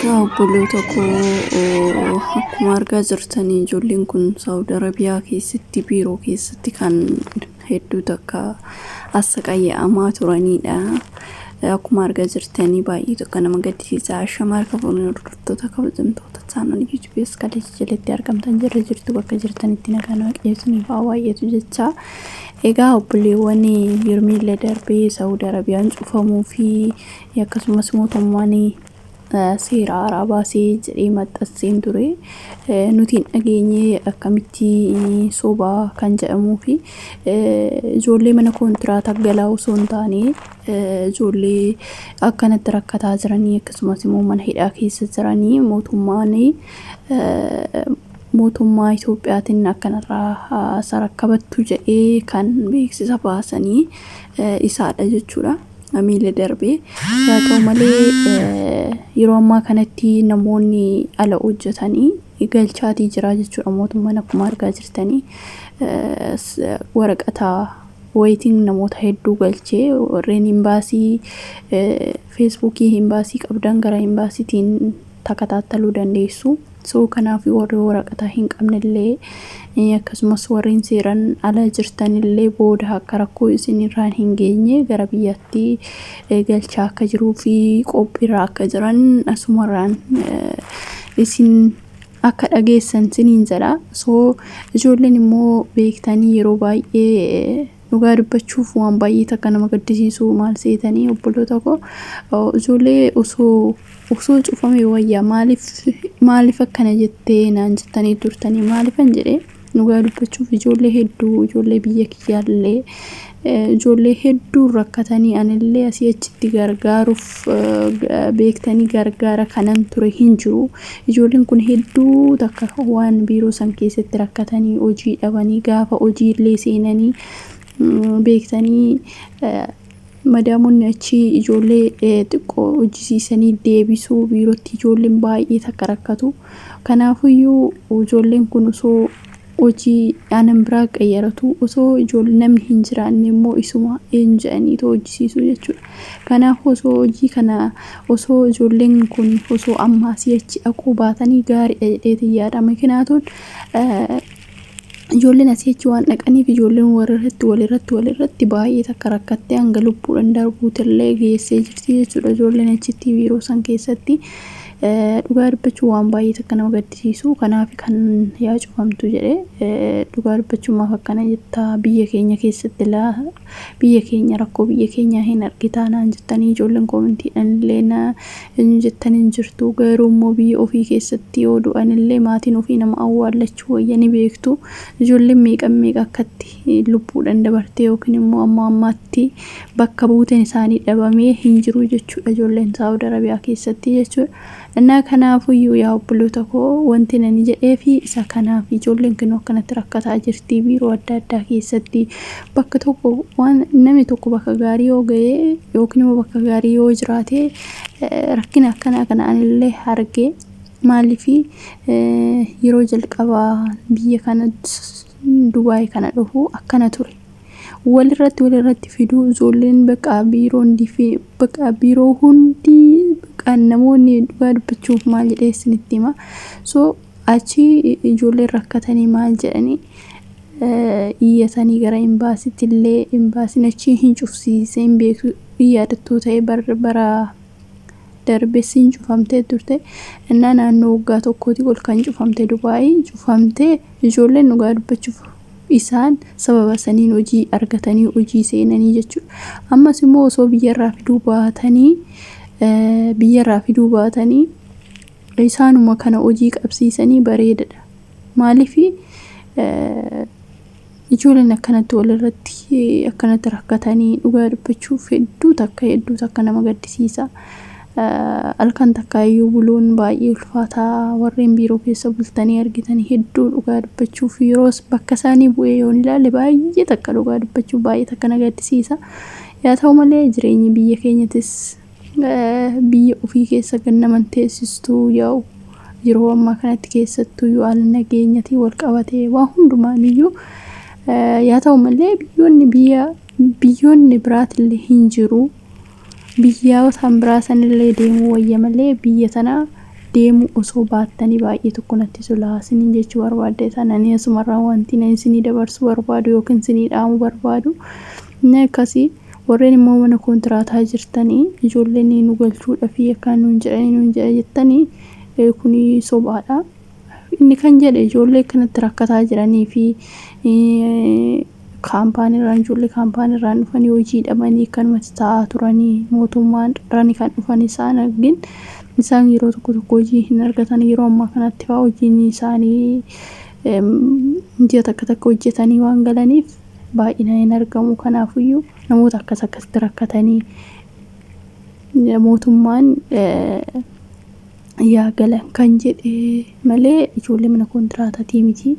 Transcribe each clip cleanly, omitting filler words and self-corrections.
Obboloota koo akkuma argaa jirtanii ijoolleen kun Saudi Arabiyaa keessatti biiroo keessatti kan hedduu takka as qayya'amaa turanidha. Akkuma argaa jirtanii baay'ee tokko nama gaddisiisa. Shamarra kafuun hordoftoota kabajamtoota isaanii YouTubees kalee jalatti argamtan jirtu bakka jirtanitti nagaan waaqessuun baay'eetu jecha. Egaa obboleewwan yeroo darbee Saudi Arabiyaan cufamuu fi akkasumas mootummaan seera Arabaasii jedhee maxxanseen ture. Nuti dhageenye akkamitti sobaa kan jedhamuu fi ijoollee mana kontiraata galaa osoo hin taane ijoollee akkanatti rakkataa jiranii akkasumas immoo mana hidhaa keessa jiranii mootummaa Itoophiyaatiin akkanarraa sarakkabattu jedhee kan beeksisa baasanii isaadha jechuudha. Miila darbee yaa ta'u malee yeroo ammaa kanatti namoonni ala hojjetanii galchaatii jira jechuudha. Mootummaan akkuma argaa jirtanii waraqata wayitiin namoota hedduu galchee warreen Einbsayyitiin Facebookii Einbsayyitii qabdan gara Einbsayyitiin takataattaluu dandeessu. So kanaaf warri waraqata hin qabnellee akkasumas warreen seeran ala jirtanillee booda akka rakkoo isinirraan hin geenye gara biyyatti galchaa akka jiruu fi qophiirra akka jiran asumarraan isin akka dhageessan siniin jedha. So ijoolleen immoo beektanii yeroo baay'ee dhugaa dubbachuuf waan baay'ee takka nama gaddisiisu maal seetanii obboloota koo ijoollee osoo cufamee wayyaa maaliif akkana jettee naan jettanii turtanii maaliifan jedhee dhugaa dubbachuuf ijoollee hedduu ijoollee biyya kiyyaallee ijoollee hedduu rakkatanii anillee asii achitti gargaaruuf beektanii gargaara kanan ture hin jiru. Ijoolleen kun hedduu takka waan biiroo san keessatti rakkatanii hojii dhabanii gaafa hojiillee seenanii beektanii madaamonni achi ijoollee xiqqoo hojjisiisanii deebisuu biirootti ijoolleen baay'ee takka rakkatu. Kanaafiyyuu ijoolleen kun osoo hojii aanan biraa qayyaratu osoo ijoollee namni hin jiraanne immoo isuma eenja'anii hojjisiisu jechuudha. Kanaaf osoo hojii kana osoo ijoolleen kun osoo ammaasii achi dhaquu baatanii gaariidha jedheetiin yaadama. Kanaafuu ijoolleen asii achi waan dhaqaniif ijoolleen walirratti baay'ee takka rakkattee hanga lubbuudhaan darbuutillee geessee jirti jechuudha. Ijoolleen achitti biiroo san keessatti dhugaa dubbachuu waan baay'ee takka nama gaddisiisu. Kanaaf kan yaa cufamtu jedhee dhugaa dubbachumaaf akkana jetta biyya keenya keessatti biyya keenya rakkoo biyya keenya hin argitaa naan jettanii ijoolleen koomentiidhaan illee jettanii jirtu. Garuu immoo biyya ofii keessatti yoo du'anillee maatiin ofii nama awwaallachuu wayyanii beektu. Ijoolleen meeqa akkatti lubbuudhaan dabartee yookiin immoo ammaatti bakka buuteen isaanii dhabamee hin jiru jechuudha ijoolleen Saudi Arabiyaa keessatti jechuudha. Innaa kanaafiyyuu yaa obboloota koo wanti nani jedhee fi isa kanaaf ijoolleen kun akkanatti rakkataa jirti biiroo adda addaa keessatti bakka tokko waan namni tokko bakka gaarii yoo ga'ee yookiin immoo bakka gaarii yoo jiraate rakkina akkanaa kanallee argee maaliif yeroo jalqabaa biyya kana Dubaay kana dhufu akkana ture. Walirratti fiduu ijoolleen bakka biiroo hundi kan namoonni dhugaa dubbachuuf maal jedhee isinitti hima. So achi ijoolleen rakkatanii maal jedhanii iyyatanii gara Einbsayyiitti illee Einbsayyiin achi hin cufsiisee hin beeku yaadattuu ta'ee bara darbeessiin cufamtee turte. Innaa naannoo waggaa tokkooti ol kan cufamte Dubaay cufamtee ijoolleen dhugaa dubbachuuf isaan sababa saniin hojii argatanii hojii seenanii jechuudha. Ammas immoo osoo biyyarraa fiduu baatanii isaanuma kana hojii qabsiisanii bareedadha. Maaliif ijoolleen akkanatti rakkatanii dhugaa dubbachuuf hedduu takka nama gaddisiisa. Alkan takkaayyuu buluun baay'ee ulfaataa warreen biiroo keessa bultanii argitanii hedduu dhugaa dubbachuuf yeroos bakka isaanii bu'ee yoon ilaalle baay'ee takka dhugaa dubbachuuf baay'ee takka na gaddisiisa. Yaa ta'u malee jireenyi biyya keenyattis biyya ofii keessa gannaman teessistuu yaa'u yeroo ammaa kanatti keessattuu yoo haala nageenyatiin wal qabatee waan hundumaaniyyuu yaa ta'u malee biyyoonni biraatillee hin jiru. Biyya waan biraasanillee deemuu wayya malee biyya tana deemu osoo baattanii baay'ee tokko natti tola isiniin jechuu barbaadde sananii asumarraa wanti na isinii dabarsu barbaadu yookiin isinii dhaamu barbaadu akkasii warreen immoo mana kontiraataa jirtanii ijoolleen nu galchuudhaaf akka nuun jedha jettanii kuni sobaadha. Inni kan jedhe ijoollee kanatti rakkataa jiranii fi ijoollee kaampaaniirraan dhufanii hojii dhabanii kanumatti taa'aa turanii mootummaan rani kan dhufan isaan argin isaan yeroo tokko hojii hin argatan yeroo ammaa kanatti fa'aa hojiin isaanii ji'a takka hojjetanii waan galaniif baay'inaan hin argamu. Kanaafiyyuu namoota akkasitti rakkatanii mootummaan yaa galan kan jedhe malee ijoollee mana kontiraatatii miti.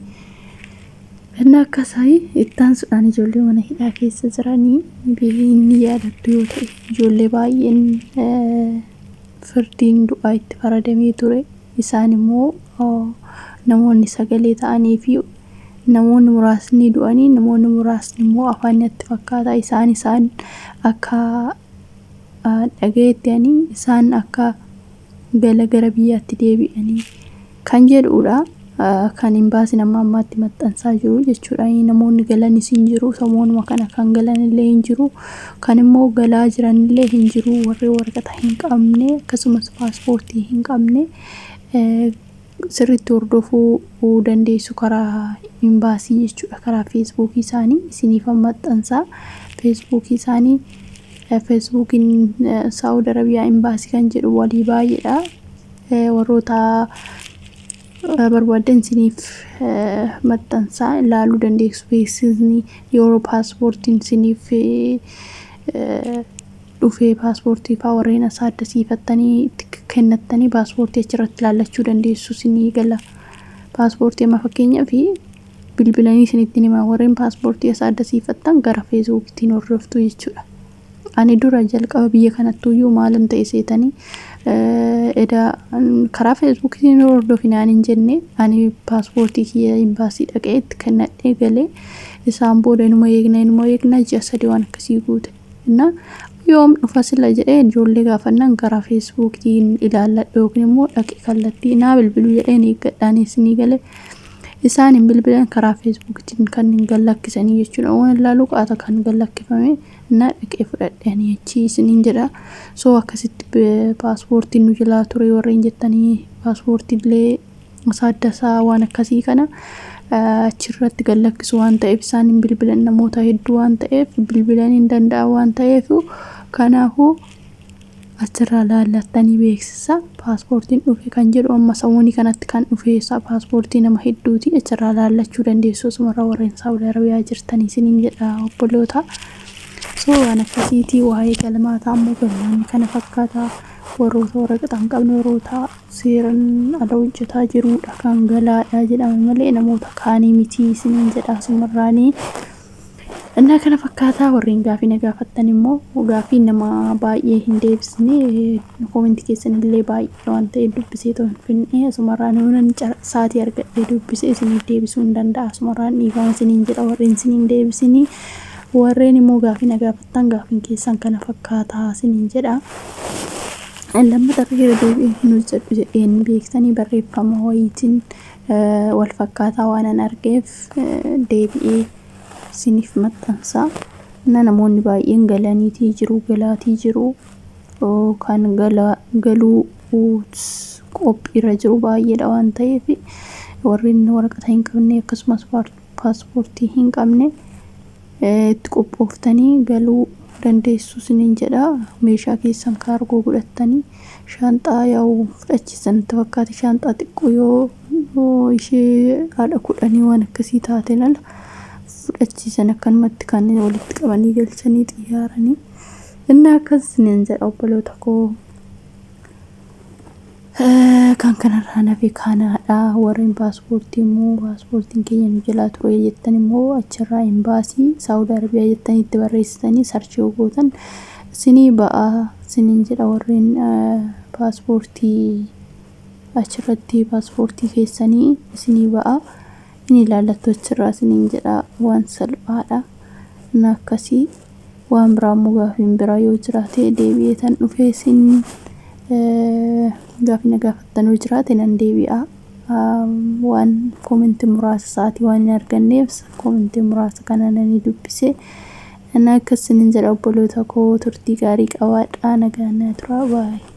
Inni akkasii ittaansuudhaan ijoollee mana hidhaa keessa jiranii inni yaadattu yoo ta'e ijoollee baay'een firdiin du'aa itti faradamee ture. Isaan immoo namoonni sagalee ta'anii fi namoonni muraasni du'anii namoonni muraasni immoo afaanitti fakkaata isaan akka dhagayetti isaan akka gara biyyaatti deebi'anii kan jedhudha. Kan Einbsayyitiin amma ammaatti maxxansaa jiru jechuudha. Namoonni galanis hin jiru samoonuma kana kan galan illee hin jiru kan immoo galaa jiran illee hin jiru warri waraqata hin qabne akkasumas passportii hin qabne sirriitti hordofuu dandeessu karaa Einbsayyii jechuudha. Karaa Facebook isaanii isiniif maxxansaa Facebook isaanii Facebookiin Saudi Arabia Einbsayyitii kan jedhu walii baay'eedha. Warroota barbaadan isiniif maxxansaa ilaaluu dandeessu. Beeksisni yeroo paaspoortiin isiniif dhufee paaspoortii fa'aa warreen addasiifattanii kennattanii paaspoortii achirratti ilaallachuu dandeessu. Isinii gala paaspoortii amma fakkeenyaaf bilbilanii isinitti himaa warreen paaspoortii addasiifattan gara Facebooktiin hordoftu jechuudha. Ani dura jalqaba biyya kanattuyyuu maalan ta'e seetanii karaa Facebooktiin hordofinaan hin jenne ani paaspoortii kiyya Einbsayyitii dhaqeetti kennadhee galee isaan booda inuma eegna ji'a 3 waan akkasii guute. Yoom dhufa sila jedhee ijoollee gaafannaan karaa Facebooktiin ilaalladhe yookiin immoo dhaqee kallattii naa bilbiluu jedheen eeggadhaan isinii galee isaan hin bilbilan karaa Facebooktiin kan hin gallakkisanii jechuudha. Waan ilaaluu qaata kan gallakkifame na dhaqee fudhadhanii achi isiniin jedha. So akkasitti paaspoortiin nu jalaa ture warreen jettanii paaspoortiillee saaddasaa waan akkasii kana achirratti gallakkisu waan ta'eef isaan hin bilbilan namoota hedduu waan ta'eef bilbilan hin danda'a waan ta'eef kanaafuu achirraa laallattanii beeksisa paaspoortiin dhufe kan jedhu amma samoonni kanatti kan dhufe paaspoortii nama hedduuti achirraa laallachuu dandeessu sumarra warreen Saudi Arabia jirtanii isiniin jedha obboloota. So waan akkasiitii waa'ee galmaataa ammoo galmaan kana fakkaata warroota waraqata hin qabne warroota seeran ala hojjetaa jirudha kan galaadha jedhama malee namoota kaanii miti isiniin jedha sumarraanii. Innaa kana fakkaataa warreen gaafii na gaafattan immoo gaafii nama baay'ee hin deebisne koomentii keessan illee baay'ee waan ta'e dubbisee ta'u hin finne sumarraan nuunan saatii argadhee dubbisee isiniif deebisuu hin danda'a sumarraan dhiifama isiniin jedha warreen isiniin deebisinii. Warreen immoo gaafii na gaafattan gaafiin keessan kana fakkaataa isiniin jedha. Lammata irra deebi'ee nuus jedhu jedheen beektanii barreeffama wayiitiin wal fakkaataa waan an argeef deebi'ee isiniif maxxansaa. Namoonni baay'een galaniitii jiru galaatii jiru kan galuu qophiirra jiru baay'eedha waan ta'eef warreen waraqata hin qabne akkasumas paaspoortii hin qabne itti qophooftanii galuu dandeessu isiniin jedha. Meeshaa keessan kaargoo godhattanii shaanxaa yaa'u fudhachiisan itti fakkaate shaanxaa xiqqoo yoo ishee haadha 10 waan akkasii taate lala fudhachiisan akkanumatti kan walitti qabanii galchanii xiyyaaranii inni akkas isiniin jedha obboloota koo. Kan kanarraa nafe kanaadha warreen paaspoortii immoo paaspoortiin keenya nu jalaa ture jettan immoo achirraa Einbsayyitii Saudi Arabia jettanii itti barreessitanii sarchii gootan isinii ba'aa isiniin jedha. Warreen paaspoortii achirratti paaspoortii keessanii isinii ba'aa inni ilaallattu achirraa isiniin jedha waan salphaadha. Akkasii waan biraa immoo gaafiin biraa yoo jiraate deebi'ee tan dhufee isin gaaffii na gaafattanuu jiraate nan deebi'a. Waan komentii muraasa sa'aatii waan hin arganneef komentii muraasa kana nan dubbise. Ana akkasiin jedha obboloota koo turtii gaarii qabaadhaa nagaan tura baay'ee.